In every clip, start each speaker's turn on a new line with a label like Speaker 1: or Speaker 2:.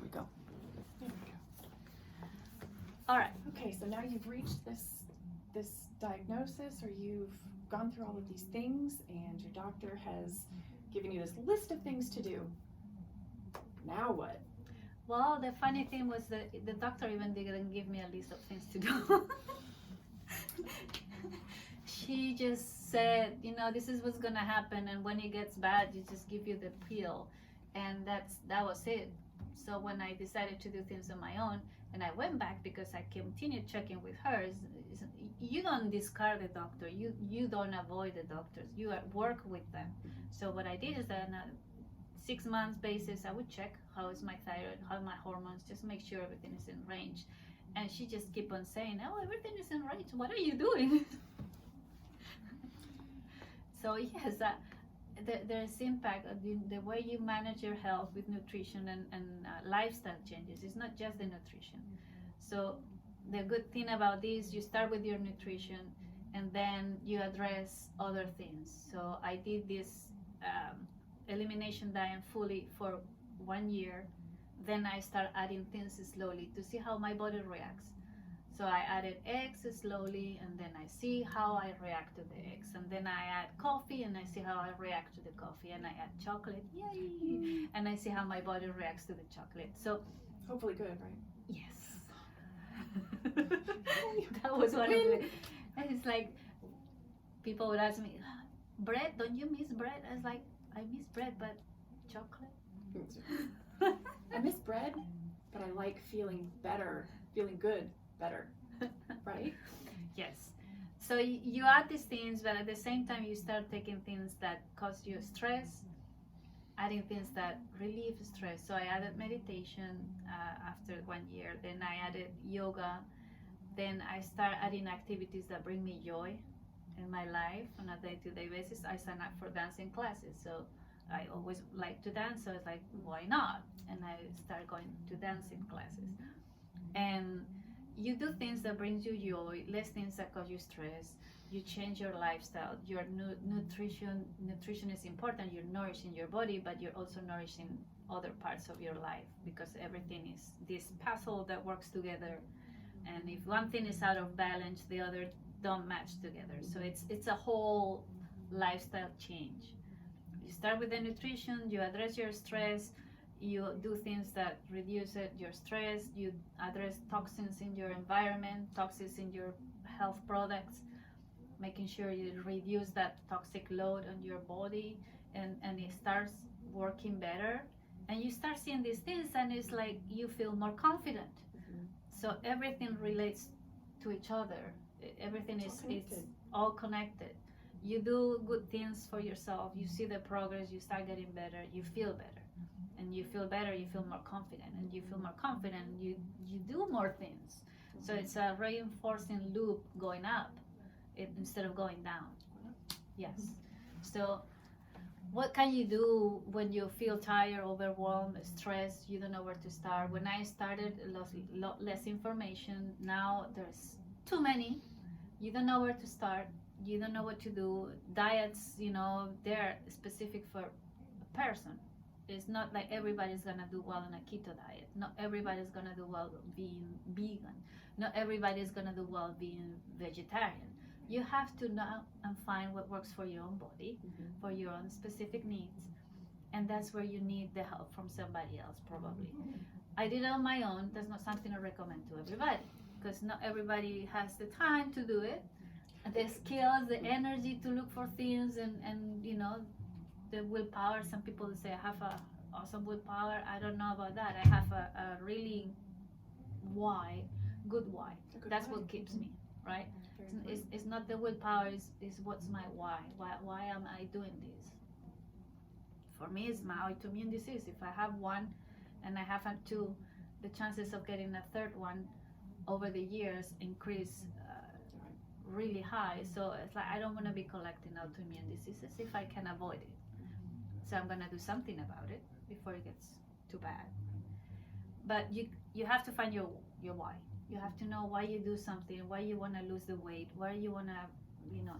Speaker 1: we go. There we go.
Speaker 2: All right.
Speaker 1: Okay, so now you've reached this diagnosis, or you've gone through all of these things, and your doctor has given you this list of things to do. Now what?
Speaker 2: Well, the funny thing was that the doctor even didn't give me a list of things to do. She just said, you know, this is what's gonna happen, and when it gets bad, you just give you the pill, and that was it. So when I decided to do things on my own, and I went back because I continued checking with her, you don't discard the doctor, you don't avoid the doctors, you work with them. So what I did is that on a 6 months basis, I would check how is my thyroid, how are my hormones, just make sure everything is in range. And she just keep on saying, oh, everything is in range, what are you doing? So yes, there's impact of the way you manage your health with nutrition and lifestyle changes. It's not just the nutrition. So the good thing about this, you start with your nutrition and then you address other things. So I did this elimination diet fully for 1 year. Then I start adding things slowly to see how my body reacts. So I added eggs slowly, and then I see how I react to the eggs. And then I add coffee, and I see how I react to the coffee. And I add chocolate, yay! And I see how my body reacts to the chocolate. So
Speaker 1: hopefully good, right?
Speaker 2: yes. That was one of the. It's like people would ask me, bread? Don't you miss bread? I was like, I miss bread, but chocolate.
Speaker 1: I miss bread, but I like feeling better, feeling good. Better, right?
Speaker 2: Yes. So you add these things, but at the same time you start taking things that cause you stress, adding things that relieve stress. So I added meditation after 1 year, then I added yoga, then I start adding activities that bring me joy in my life on a day-to-day basis. I sign up for dancing classes, so I always like to dance, so it's like, why not? And I start going to dancing classes. And you do things that brings you joy, less things that cause you stress. You change your lifestyle. Your nutrition is important. You're nourishing your body, but you're also nourishing other parts of your life, because everything is this puzzle that works together. And if one thing is out of balance, the other don't match together. So it's a whole lifestyle change. You start with the nutrition. You address your stress. You do things that reduce your stress. You address toxins in your environment, toxins in your health products, making sure you reduce that toxic load on your body, and it starts working better. And you start seeing these things, and it's like you feel more confident. So everything relates to each other. Everything is all connected. You do good things for yourself. You see the progress. You start getting better. You feel better. And you feel better, you feel more confident, and you feel more confident, you do more things. So it's a reinforcing loop going up instead of going down. Yes. So what can you do when you feel tired, overwhelmed, stressed, you don't know where to start? When I started, a lot less information. Now there's too many. You don't know where to start. You don't know what to do. Diets, they're specific for a person. It's not like everybody's gonna do well on a keto diet. Not everybody's gonna do well being vegan. Not everybody's gonna do well being vegetarian. You have to know and find what works for your own body, for your own specific needs, and that's where you need the help from somebody else, probably. I did it on my own. That's not something I recommend to everybody, because not everybody has the time to do it, the skills, the energy to look for things, and the willpower. Some people say I have a awesome willpower. I don't know about that. I have a really good why. That's what keeps me, right? It's not the willpower, it's what's my why. Why am I doing this? For me, it's my autoimmune disease. If I have one and I have two, the chances of getting a third one over the years increase really high. So it's like I don't want to be collecting autoimmune diseases if I can avoid it. So I'm gonna do something about it before it gets too bad. But you have to find your why. You have to know why you do something, why you want to lose the weight, why you want to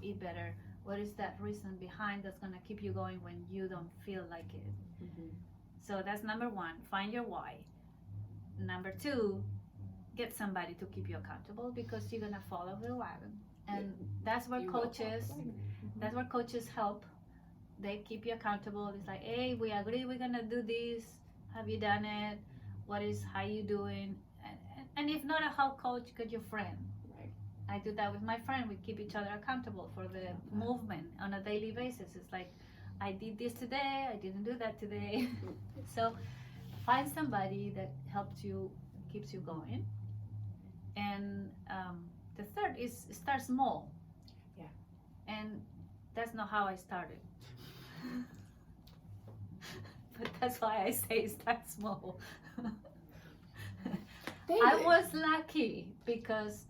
Speaker 2: eat better. What is that reason behind that's gonna keep you going when you don't feel like it? So that's number one. Find your why. number two, get somebody to keep you accountable, because you're gonna fall off the wagon. And that's where
Speaker 1: You will fall off the
Speaker 2: coaches,
Speaker 1: wagon.
Speaker 2: that's where coaches help. They keep you accountable. It's like, hey, we agree we're gonna do this. Have you done it? How you doing? And if not a health coach, get your friend.
Speaker 1: Right.
Speaker 2: I do that with my friend. We keep each other accountable for the movement on a daily basis. It's like, I did this today, I didn't do that today. So find somebody that helps you, keeps you going. And the third is start small.
Speaker 1: Yeah.
Speaker 2: And that's not how I started. But that's why I say start small. I was lucky because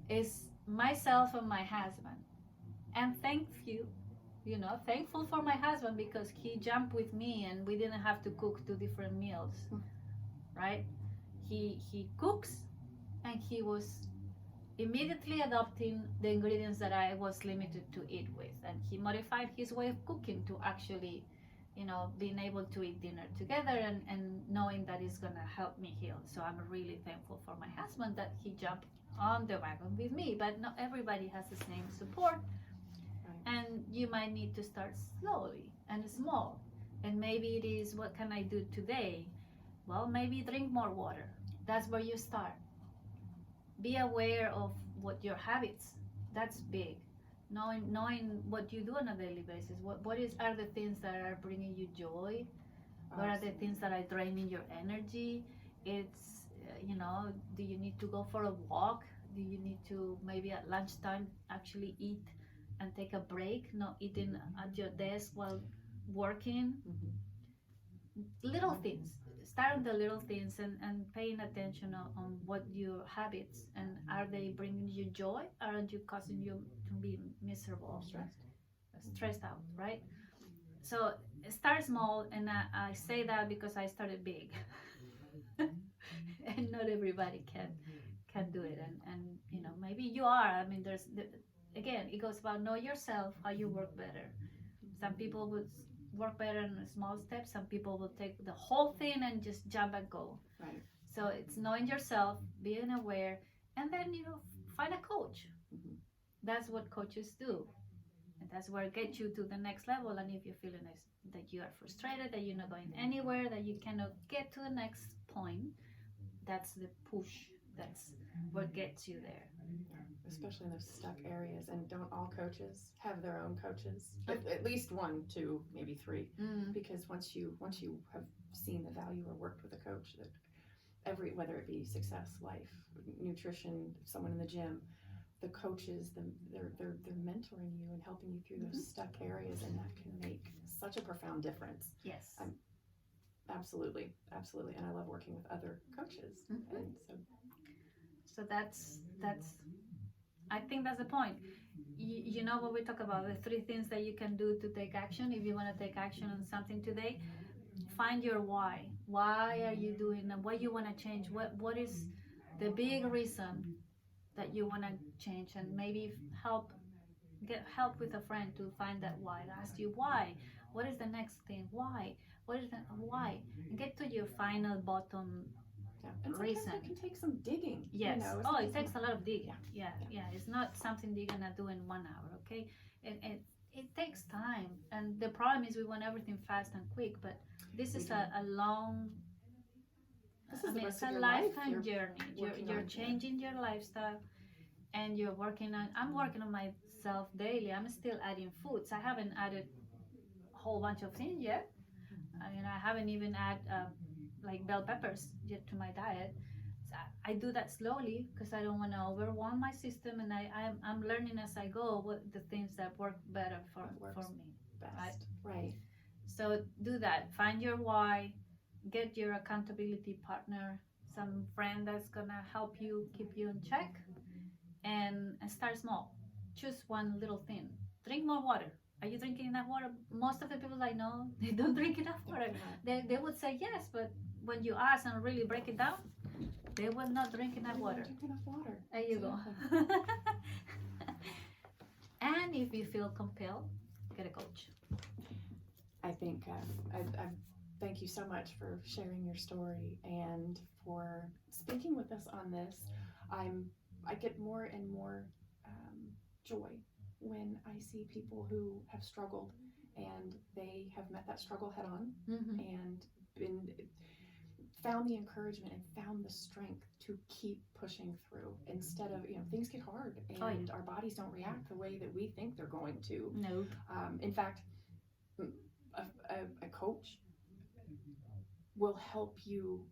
Speaker 2: it's myself and my husband. And thankful for my husband, because he jumped with me and we didn't have to cook 2 different meals, right? He cooks, and he was immediately adopting the ingredients that I was limited to eat with, and he modified his way of cooking to actually, being able to eat dinner together and knowing that it's gonna help me heal. So I'm really thankful for my husband that he jumped on the wagon with me. But not everybody has the same support, and you might need to start slowly and small. And maybe it is, what can I do today? Well, maybe drink more water. That's where you start. Be aware of what your habits. That's big. Knowing what you do on a daily basis. What are the things that are bringing you joy? What are the things that are draining your energy? It's do you need to go for a walk? Do you need to maybe at lunchtime actually eat and take a break, not eating at your desk while working? Little things. Start with the little things, and paying attention on what your habits, and are they bringing you joy, or are you causing you to be miserable, stressed out, right? So start small, and I say that because I started big. And not everybody can do it, and maybe you are. I mean, again, it goes about know yourself, how you work better. Some people would work better in small steps. Some people will take the whole thing and just jump and go.
Speaker 1: Right.
Speaker 2: So it's knowing yourself, being aware, and then find a coach. That's what coaches do, and that's where it gets you to the next level. And if you're feeling that you are frustrated, that you're not going anywhere, that you cannot get to the next point, that's the push. That's what gets you there.
Speaker 1: Especially in those stuck areas. And don't all coaches have their own coaches? At least 1, 2, maybe 3. Because once you have seen the value or worked with a coach, that whether it be success, life, nutrition, someone in the gym, the coaches, they're mentoring you and helping you through those stuck areas, and that can make such a profound difference.
Speaker 2: Yes.
Speaker 1: Absolutely. And I love working with other coaches. And
Speaker 2: so that's I think that's the point. You know what we talk about, the 3 things that you can do to take action. If you want to take action on something today, find your why. Why are you doing that? What you want to change? What is the big reason that you want to change? And maybe get help with a friend to find that why. Ask you why. What is the next thing? Why? What is the why? And get to your final bottom
Speaker 1: and
Speaker 2: reason.
Speaker 1: Sometimes it can take some digging.
Speaker 2: Yes. It takes a lot of digging. Yeah. It's not something you're gonna do in 1 hour. Okay. It takes time, and the problem is we want everything fast and quick. But this is a long. It's a lifetime journey. You're changing your lifestyle, and you're working on. I'm working on myself daily. I'm still adding foods. I haven't added a whole bunch of things yet. I haven't even added like bell peppers yet to my diet. So I do that slowly because I don't want to overwhelm my system, and I'm learning as I go what the things that work better for me.
Speaker 1: Best. Right.
Speaker 2: So do that. Find your why. Get your accountability partner, some friend that's gonna help you keep you in check, and start small. Choose one little thing. Drink more water. Are you drinking enough water? Most of the people I know, they don't drink enough water. They would say yes, but when you ask and really break it down, they will not drink enough water.
Speaker 1: Drink enough water.
Speaker 2: There you go. And if you feel compelled, get a coach.
Speaker 1: I think I thank you so much for sharing your story and for us on this, I get more and more joy when I see people who have struggled and they have met that struggle head on and found the encouragement and found the strength to keep pushing through instead of, things get hard and our bodies don't react the way that we think they're going to.
Speaker 2: No.
Speaker 1: In fact, a coach will help you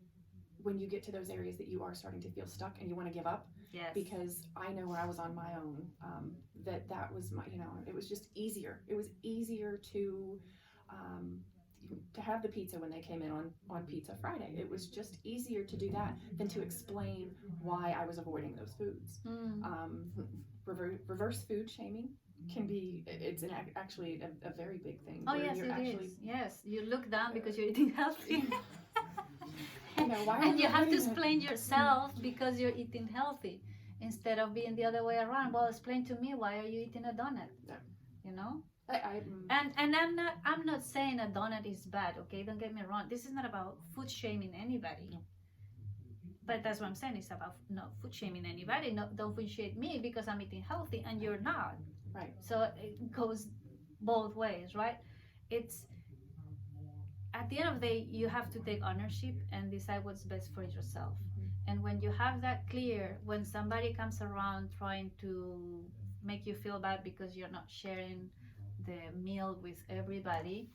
Speaker 1: when you get to those areas that you are starting to feel stuck and you want to give up.
Speaker 2: Yes.
Speaker 1: Because I know when I was on my own, that was my, it was just easier. It was easier to have the pizza when they came in on Pizza Friday. It was just easier to do that than to explain why I was avoiding those foods. Reverse food shaming can be, actually a very big thing.
Speaker 2: Oh yes, it is. Yes, you look down because you're eating healthy. And you have to explain yourself because you're eating healthy instead of being the other way around. Well, explain to me, why are you eating a donut?
Speaker 1: Yeah.
Speaker 2: You know?
Speaker 1: And
Speaker 2: I'm not saying a donut is bad, okay? Don't get me wrong. This is not about food shaming anybody.
Speaker 1: No.
Speaker 2: But that's what I'm saying. It's about not food shaming anybody. No, don't food shame me because I'm eating healthy and you're not.
Speaker 1: Right.
Speaker 2: So it goes both ways, right? It's at the end of the day, you have to take ownership and decide what's best for yourself. And when you have that clear, when somebody comes around trying to make you feel bad because you're not sharing the meal with everybody,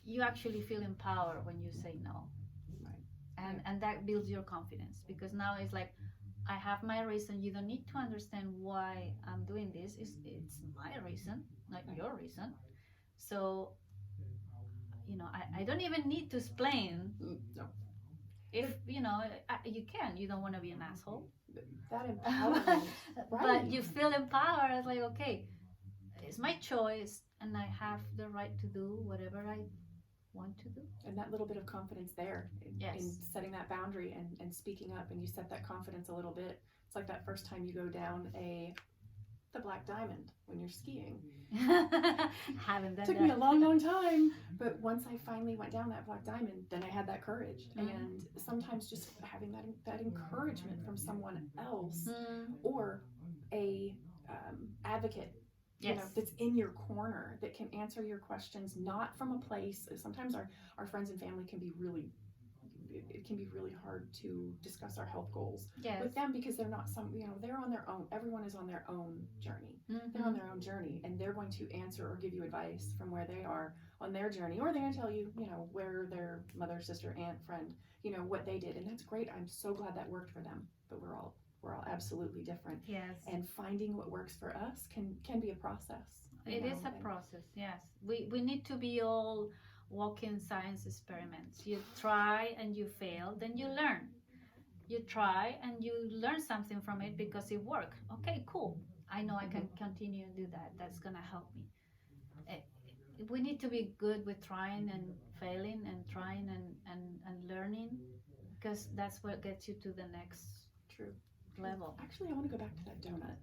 Speaker 2: you actually feel empowered when you say no.
Speaker 1: Right.
Speaker 2: And that builds your confidence, because now it's like, I have my reason. You don't need to understand why I'm doing this. It's my reason, not your reason. So, I don't even need to explain.
Speaker 1: No.
Speaker 2: If, you can. You don't want to be an asshole.
Speaker 1: That empowerment.
Speaker 2: But you feel empowered. It's like, okay, it's my choice and I have the right to do whatever I want to do.
Speaker 1: And that little bit of confidence there in setting that boundary and speaking up, and you set that confidence a little bit. It's like that first time you go down the Black Diamond when you're skiing.
Speaker 2: Haven't done
Speaker 1: Took
Speaker 2: that.
Speaker 1: me a long time, but once I finally went down that Black Diamond, then I had that courage. And sometimes just having that encouragement from someone else or a advocate, that's in your corner, that can answer your questions, not from a place. Sometimes our friends and family can be really hard to discuss our health goals with them, because they're not they're on their own. Everyone is on their own journey. They're on their own journey, and they're going to answer or give you advice from where they are on their journey, or they're going to tell you, where their mother, sister, aunt, friend, what they did, and that's great. I'm so glad that worked for them. But we're all absolutely different.
Speaker 2: Yes.
Speaker 1: And finding what works for us can be a process.
Speaker 2: It is a process. Yes. We need to be all walking science experiments. You try and you fail, then you learn. You try and you learn something from it because it worked. Okay, cool. I know I can continue and do that. That's gonna help me. We need to be good with trying and failing and trying and learning, because that's what gets you to the next level.
Speaker 1: Actually, I want to go back to that donut.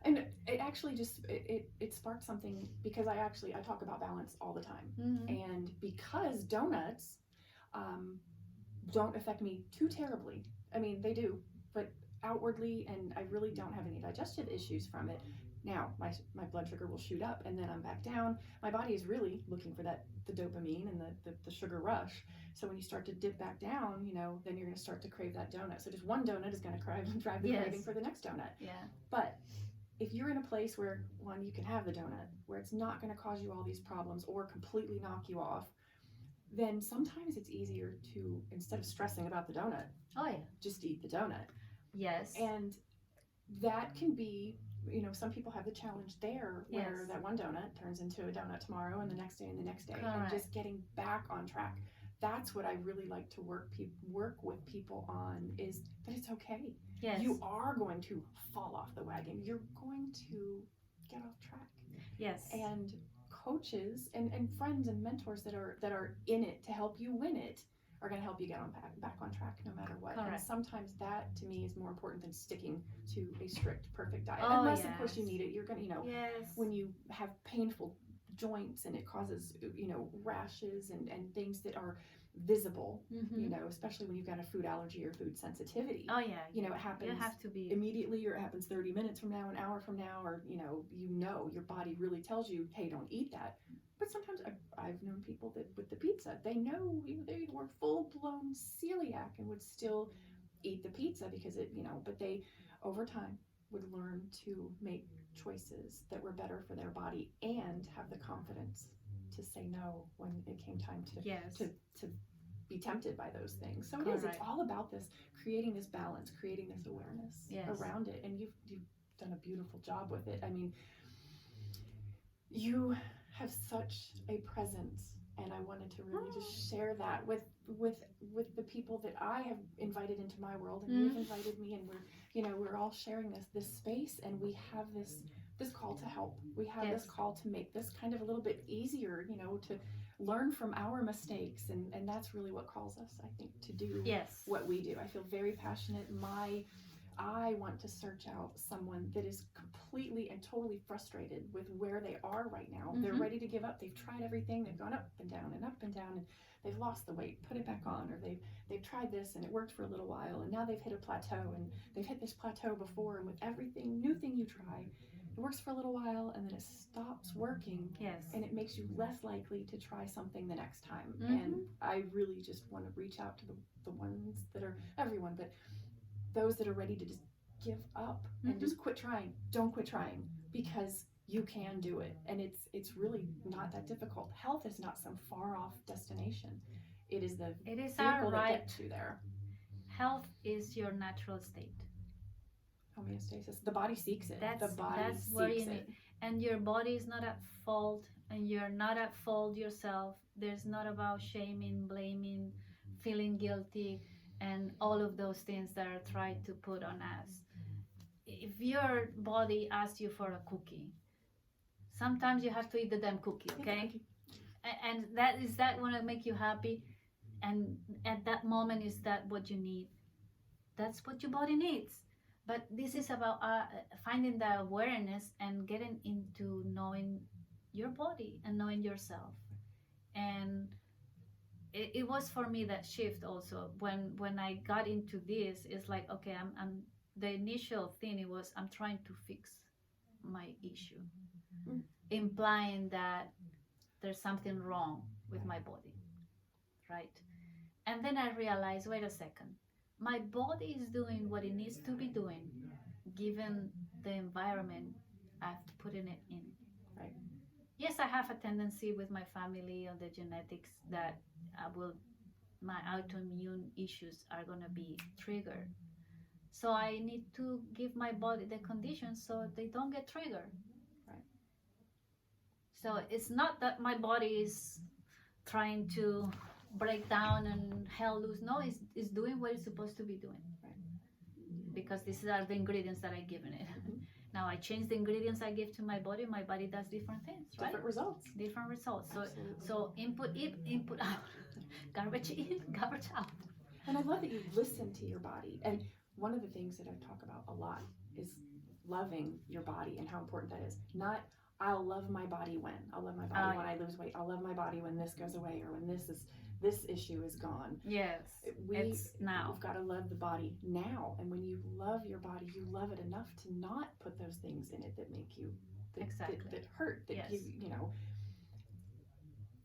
Speaker 1: And it actually just it sparked something, because I talk about balance all the time. And because donuts don't affect me too terribly. I mean, they do, but outwardly, and I really don't have any digestive issues from it. Now my blood sugar will shoot up and then I'm back down. My body is really looking for the dopamine and the sugar rush. So when you start to dip back down, then you're going to start to crave that donut. So just one donut is going to drive the craving for the next donut.
Speaker 2: Yeah.
Speaker 1: But if you're in a place where, one, you can have the donut, where it's not going to cause you all these problems or completely knock you off, then sometimes it's easier to, instead of stressing about the donut, just eat the donut.
Speaker 2: Yes.
Speaker 1: And that can be, some people have the challenge there, where that one donut turns into a donut tomorrow and the next day and the next day.
Speaker 2: Correct.
Speaker 1: And just getting back on track. That's what I really like to work with people on, is that it's okay.
Speaker 2: Yes.
Speaker 1: You are going to fall off the wagon. You're going to get off track.
Speaker 2: Yes.
Speaker 1: And coaches and friends and mentors that are in it to help you win it are going to help you get back on track no matter what.
Speaker 2: Correct.
Speaker 1: And sometimes that, to me, is more important than sticking to a strict, perfect diet. Unless, of course, you need it. You're going to, when you have painful joints and it causes, rashes and things that are visible,
Speaker 2: Mm-hmm.
Speaker 1: you know, especially when you've got a food allergy or food sensitivity.
Speaker 2: Oh yeah.
Speaker 1: You know, it happens
Speaker 2: You have to be.
Speaker 1: immediately, or it happens 30 minutes from now, an hour from now, or, you know, your body really tells you, hey, don't eat that. But sometimes I've known people that with the pizza, they know they were full-blown celiac and would still eat the pizza because it, you know, but they, over time, would learn to make choices that were better for their body and have the confidence to say no when it came time
Speaker 2: Yes.
Speaker 1: to be tempted by those things. So
Speaker 2: Correct.
Speaker 1: it's all about this, creating this balance, creating this awareness
Speaker 2: Yes.
Speaker 1: around it. And you've done a beautiful job with it. I mean, you have such a presence, and I wanted to really just share that with the people that I have invited into my world, and you've invited me, and we're all sharing this space, and we have this call to help. We have this call to make this kind of a little bit easier, you know, to learn from our mistakes, and that's really what calls us, I think, to do what we do. I feel very passionate. I want to search out someone that is completely and totally frustrated with where they are right now. They're ready to give up. They've tried everything. They've gone up and down and up and down, and they've lost the weight, put it back on, or they've tried this and it worked for a little while, and now they've hit a plateau, and they've hit this plateau before, and with everything, new thing you try, it works for a little while, and then it stops working.
Speaker 2: Yes.
Speaker 1: And it makes you less likely to try something the next time. And I really just want to reach out to the ones that are, everyone, but those that are ready to just give up and just quit trying. Don't quit trying, because you can do it, and it's really not that difficult. Health is not some far off destination. It is the vehicle that gets you there.
Speaker 2: Health is your natural state.
Speaker 1: Homeostasis. The body seeks it.
Speaker 2: That's where you need, and your body is not at fault, and you're not at fault yourself. There's not about shaming, blaming, feeling guilty, and all of those things that are tried to put on us. If your body asks you for a cookie, sometimes you have to eat the damn cookie, okay? And that want to make you happy, and at that moment, is that what you need? That's what your body needs. But this is about finding the awareness and getting into knowing your body and knowing yourself. And it was for me that shift also when I got into this. It's like, okay, I'm the initial thing, it was I'm trying to fix my issue, implying that there's something wrong with my body, right? And then I realized, wait a second, my body is doing what it needs to be doing given the environment I've put it in.
Speaker 1: Right.
Speaker 2: Yes, I have a tendency with my family on the genetics that my autoimmune issues are going to be triggered. So I need to give my body the conditions so they don't get triggered.
Speaker 1: Right.
Speaker 2: So it's not that my body is trying to break down and hell loose. No, it's doing what it's supposed to be doing. Right. Because these are the ingredients that I've given it. Now I change the ingredients I give to my body does different things, right?
Speaker 1: Different results.
Speaker 2: Different results.
Speaker 1: Absolutely.
Speaker 2: So input in, input out. Garbage in, garbage out.
Speaker 1: And I love that you listen to your body. And one of the things that I talk about a lot is loving your body and how important that is. Not, I'll love my body when. I'll love my body when I lose weight. I'll love my body when this goes away, or when this issue is gone.
Speaker 2: Yes. It's now.
Speaker 1: We've got to love the body now. And when you love your body, you love it enough to not put those things in it that make you, that hurt, that you know.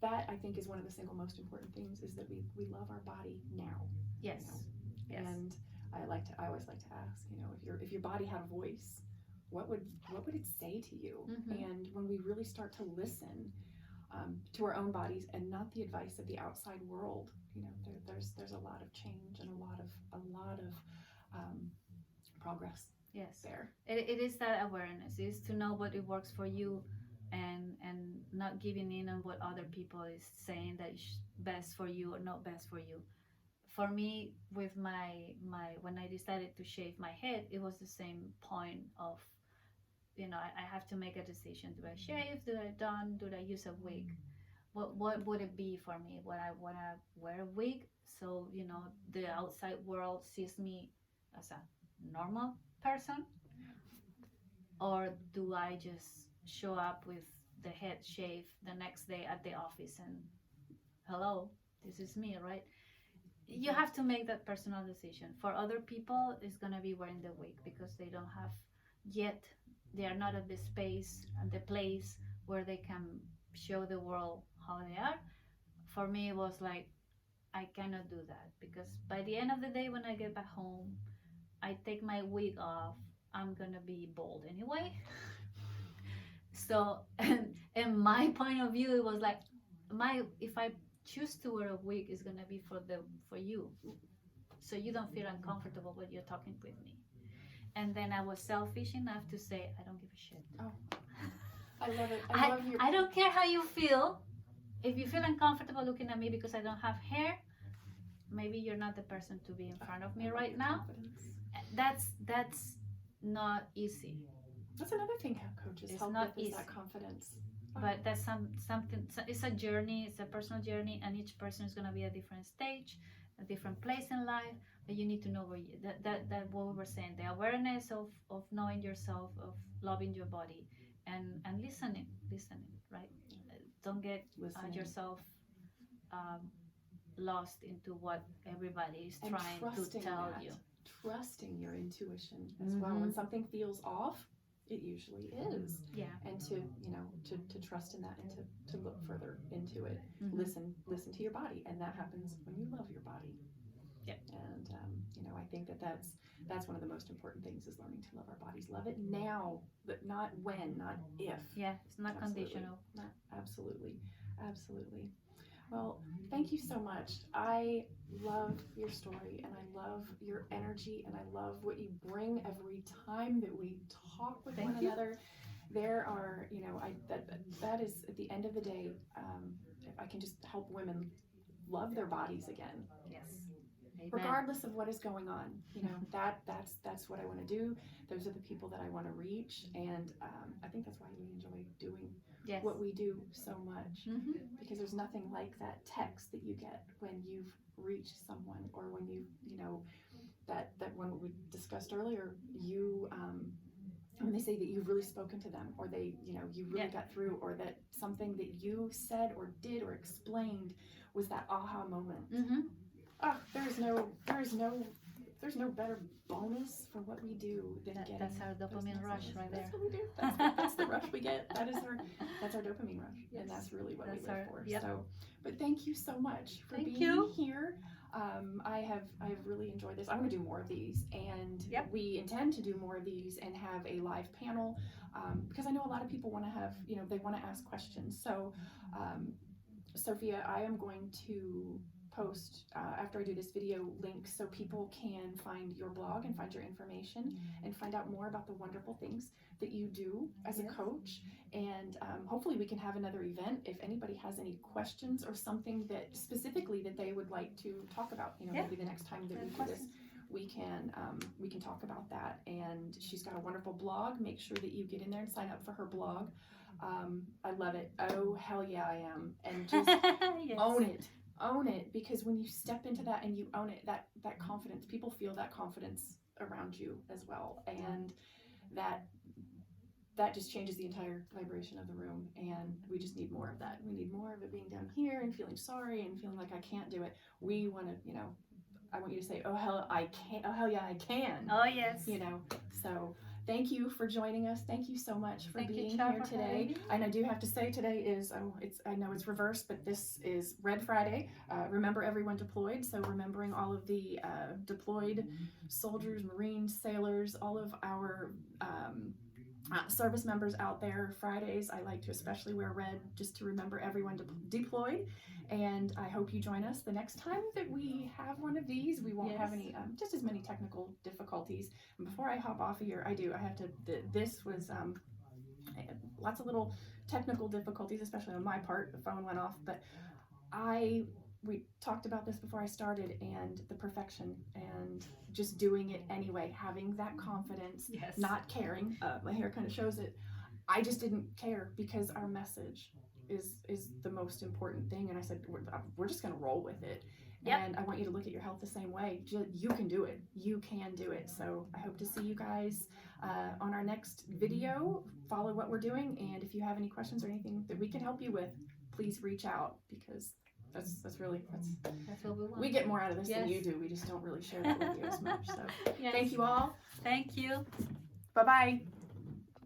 Speaker 1: That, I think, is one of the single most important things, is that we love our body now.
Speaker 2: Yes.
Speaker 1: You know? Yes. And I always like to ask, you know, if your body had a voice, what would it say to you? And when we really start to listen to our own bodies and not the advice of the outside world, you know, there's a lot of change and a lot of progress.
Speaker 2: Yes.
Speaker 1: There.
Speaker 2: It is that awareness, is to know what it works for you, and not giving in on what other people is saying that is best for you or not best for you. For me, with my when I decided to shave my head, it was the same point of, you know, I have to make a decision. Do I shave? Do I don't? Do I use a wig? What would it be for me? Would I want to wear a wig so, you know, the outside world sees me as a normal person? Or do I just show up with the head shaved the next day at the office and hello, this is me, right? You have to make that personal decision. For other people, it's gonna be wearing the wig because they don't have yet. They are not at the space and the place where they can show the world how they are. For me, it was like I cannot do that because by the end of the day, when I get back home, I take my wig off. I'm gonna be bald anyway. So, and in my point of view, it was like my if I choose to wear a wig, it's gonna be for you, so you don't feel uncomfortable when you're talking with me. And then I was selfish enough to say, I don't give a shit.
Speaker 1: Oh, I love it. I love your.
Speaker 2: I don't care how you feel. If you feel uncomfortable looking at me because I don't have hair, maybe you're not the person to be in front of me right now. That's not easy.
Speaker 1: That's another thing how coaches help with is that confidence.
Speaker 2: But that's something. It's a journey. It's a personal journey, and each person is gonna be at a different stage, a different place in life. But you need to know where you that what we were saying, the awareness of knowing yourself, of loving your body, and listening, right? Don't get yourself lost into what everybody is trying to tell you.
Speaker 1: Trusting your intuition as well. When something feels off, it usually is.
Speaker 2: Yeah.
Speaker 1: And to trust in that and to look further into it. Listen to your body, and that happens when you love your body.
Speaker 2: Yeah.
Speaker 1: And I think that's one of the most important things is learning to love our bodies. Love it now, but not when, not if.
Speaker 2: Yeah, it's not conditional.
Speaker 1: Absolutely. Well, thank you so much. I love your story, and I love your energy, and I love what you bring every time that we talk with one another. There are, that is at the end of the day, if I can just help women love their bodies again.
Speaker 2: Yes. Amen.
Speaker 1: Regardless of what is going on, that's what I want to do. Those are the people that I want to reach, and I think that's why we enjoy doing what we do so much, because there's nothing like that text that you get when you've reached someone, or when that one we discussed earlier, when they say that you've really spoken to them, or they you really got through, or that something that you said or did or explained was that aha moment. Oh, there's no better bonus for what we do than getting. That's
Speaker 2: our dopamine rush right there.
Speaker 1: That's what we do. That's the rush we get. That's our dopamine rush, and that's really what we live for.
Speaker 2: Yep.
Speaker 1: So, but thank you so much for being here. I have really enjoyed this. I'm going to do more of these, and we intend to do more of these and have a live panel, because I know a lot of people want to have, they want to ask questions. So, Sophia, I am going to post after I do this video links so people can find your blog and find your information and find out more about the wonderful things that you do as a coach, and hopefully we can have another event if anybody has any questions or something that specifically that they would like to talk about. Maybe the next time that we do this, we can talk about that. And she's got a wonderful blog. Make sure that you get in there and sign up for her blog. I love it. Oh, hell yeah, I am. And just own it, because when you step into that and you own it, that confidence, people feel that confidence around you as well, and that just changes the entire vibration of the room, and we just need more of that. We need more of it being down here and feeling sorry and feeling like I can't do it. We want to, I want you to say, oh hell I can, oh hell yeah I can.
Speaker 2: Oh yes.
Speaker 1: So thank you for joining us. Thank you so much for being here today. And I do have to say today is, I know it's reversed, but this is Red Friday. Remember everyone deployed. So remembering all of the deployed soldiers, Marines, sailors, all of our service members out there. Fridays, I like to especially wear red just to remember everyone deployed. And I hope you join us the next time that we have one of these. We won't have any, just as many technical difficulties. And before I hop off of here, I have to, this was lots of little technical difficulties, especially on my part. The phone went off, but we talked about this before I started, and the perfection and just doing it anyway, having that confidence, not caring. My hair kind of shows it. I just didn't care because our message is the most important thing. And I said, we're just going to roll with it. And I want you to look at your health the same way. You can do it. You can do it. So I hope to see you guys on our next video. Follow what we're doing. And if you have any questions or anything that we can help you with, please reach out, because That's really,
Speaker 2: That's what we want.
Speaker 1: we get more out of this than
Speaker 2: Yes.
Speaker 1: you do. We just don't really share that with you as much. So
Speaker 2: Yes.
Speaker 1: thank you all.
Speaker 2: Thank you.
Speaker 1: Bye-bye.